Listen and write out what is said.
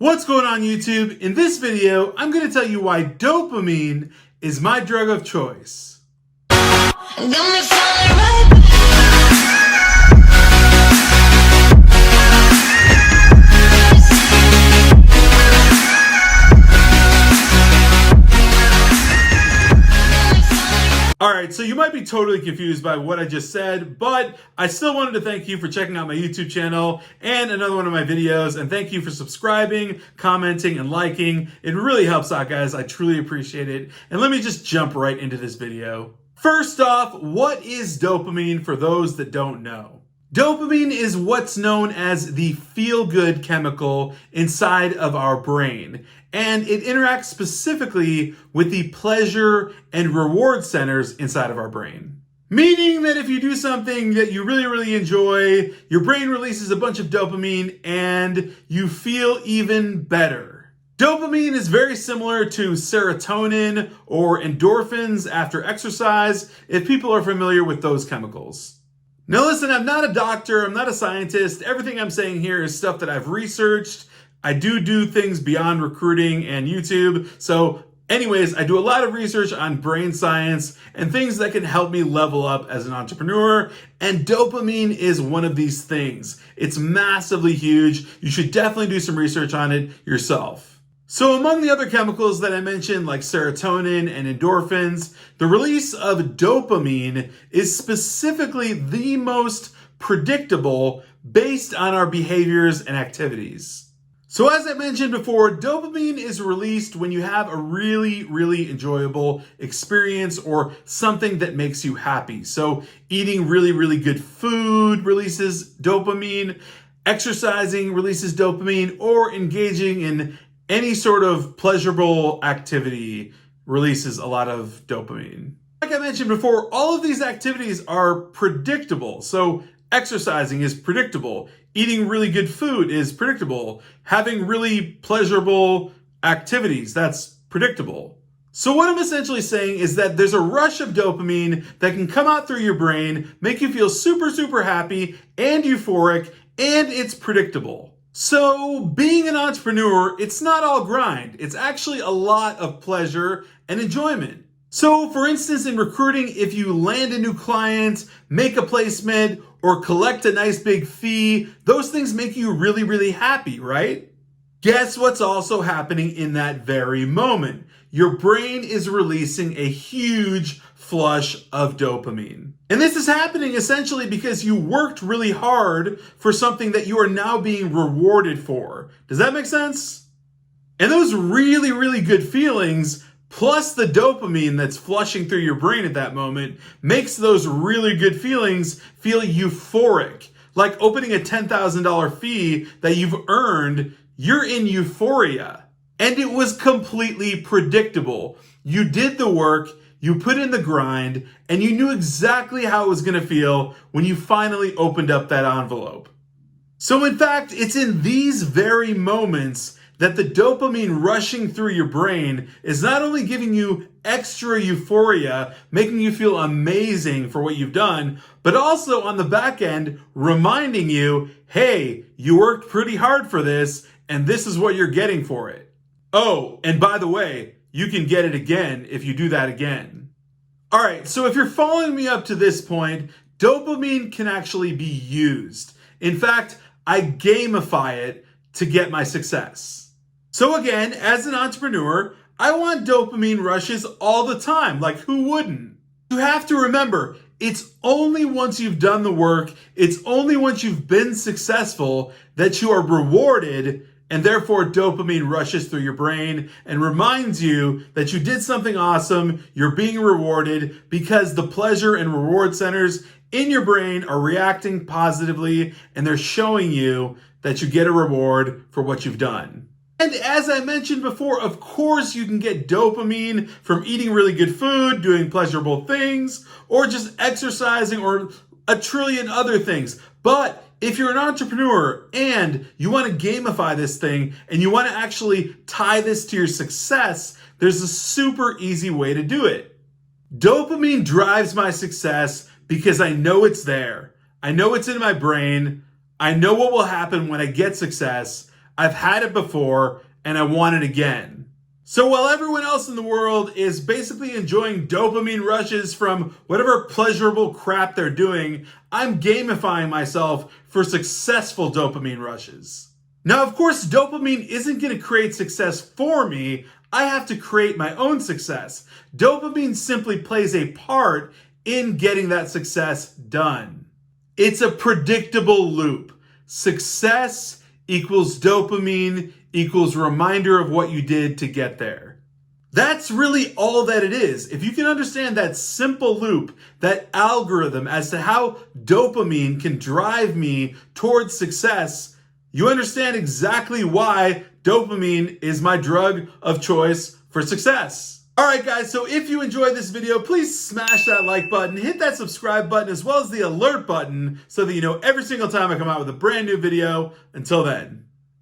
What's going on YouTube? In this video, I'm going to tell you why dopamine is my drug of choice. Alright, so you might be totally confused by what I just said, but I still wanted to thank you for checking out my YouTube channel and another one of my videos, and thank you for subscribing, commenting, and liking. It really helps out, guys. I truly appreciate it. And let me just jump right into this video. First off, what is dopamine for those that don't know? Dopamine is what's known as the feel-good chemical inside of our brain, and it interacts specifically with the pleasure and reward centers inside of our brain. Meaning that if you do something that you really enjoy, your brain releases a bunch of dopamine and you feel even better. Dopamine is very similar to serotonin or endorphins after exercise, if people are familiar with those chemicals. Now listen, I'm not a doctor, I'm not a scientist. Everything I'm saying here is stuff that I've researched. I do things beyond recruiting and YouTube. So anyways, I do a lot of research on brain science and things that can help me level up as an entrepreneur. And dopamine is one of these things. It's massively huge. You should definitely do some research on it yourself. So among the other chemicals that I mentioned, like serotonin and endorphins, the release of dopamine is specifically the most predictable based on our behaviors and activities. So as I mentioned before, dopamine is released when you have a really enjoyable experience or something that makes you happy. So eating really good food releases dopamine, exercising releases dopamine, or engaging in any sort of pleasurable activity releases a lot of dopamine. Like I mentioned before, all of these activities are predictable. So exercising is predictable. Eating really good food is predictable. Having really pleasurable activities, that's predictable. So what I'm essentially saying is that there's a rush of dopamine that can come out through your brain, make you feel super happy and euphoric, and it's predictable. So being an entrepreneur, it's not all grind. It's actually a lot of pleasure and enjoyment. So for instance, in recruiting, if you land a new client, make a placement, or collect a nice big fee, those things make you really happy, right? Guess what's also happening in that very moment? Your brain is releasing a huge flush of dopamine. And this is happening essentially because you worked really hard for something that you are now being rewarded for. Does that make sense? And those really good feelings, plus the dopamine that's flushing through your brain at that moment, makes those really good feelings feel euphoric. Like opening a $10,000 fee that you've earned, you're in euphoria. And it was completely predictable. You did the work, you put in the grind, and you knew exactly how it was going to feel when you finally opened up that envelope. So in fact, it's in these very moments that the dopamine rushing through your brain is not only giving you extra euphoria, making you feel amazing for what you've done, but also on the back end, reminding you, hey, you worked pretty hard for this, and this is what you're getting for it. Oh, and by the way, you can get it again if you do that again. All right, so if you're following me up to this point, dopamine can actually be used. In fact, I gamify it to get my success. So again, as an entrepreneur, I want dopamine rushes all the time. Like, who wouldn't? You have to remember, it's only once you've done the work, it's only once you've been successful that you are rewarded, and therefore dopamine rushes through your brain and reminds you that you did something awesome, you're being rewarded, because the pleasure and reward centers in your brain are reacting positively and they're showing you that you get a reward for what you've done. And as I mentioned before, of course you can get dopamine from eating really good food, doing pleasurable things, or just exercising, or a trillion other things. But if you're an entrepreneur and you want to gamify this thing and you want to actually tie this to your success, there's a super easy way to do it. Dopamine drives my success because I know it's there. I know it's in my brain. I know what will happen when I get success. I've had it before, and I want it again. So while everyone else in the world is basically enjoying dopamine rushes from whatever pleasurable crap they're doing, I'm gamifying myself for successful dopamine rushes. Now, of course, dopamine isn't going to create success for me. I have to create my own success. Dopamine simply plays a part in getting that success done. It's a predictable loop. Success equals dopamine equals reminder of what you did to get there. That's really all that it is. If you can understand that simple loop, that algorithm as to how dopamine can drive me towards success, you understand exactly why dopamine is my drug of choice for success. All right, guys, so if you enjoyed this video, please smash that like button, hit that subscribe button, as well as the alert button so that you know every single time I come out with a brand new video. Until then.